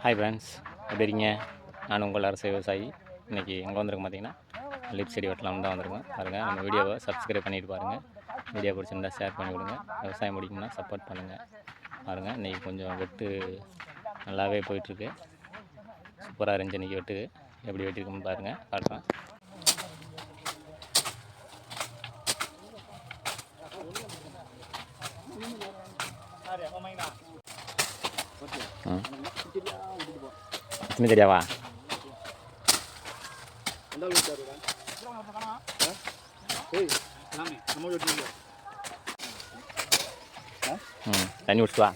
Hi friends, எப்படி இருக்கீங்க? நான் உங்கள் அரசு விவசாயி. இன்றைக்கி எங்கே வந்திருக்கோம் பார்த்தீங்கன்னா, லிப் செடி வெட்டலாம்னு தான் வந்திருக்கோம். பாருங்கள், நம்ம வீடியோவை சப்ஸ்கிரைப் பண்ணிட்டு பாருங்கள். வீடியோ பிடிச்சிருந்தா ஷேர் பண்ணி விடுங்க. விவசாயம் முடிக்கணும்னா சப்போர்ட் பண்ணுங்கள். பாருங்கள், இன்றைக்கி கொஞ்சம் வெட்டு நல்லாவே போயிட்டுருக்கு. சூப்பராக இருந்துச்சு இன்றைக்கி வெட்டு. எப்படி வெட்டியிருக்குன்னு பாருங்கள், காட்டுறேன். சின்ன தெரியாவா? தண்ணி குடிச்சிட்டு வா.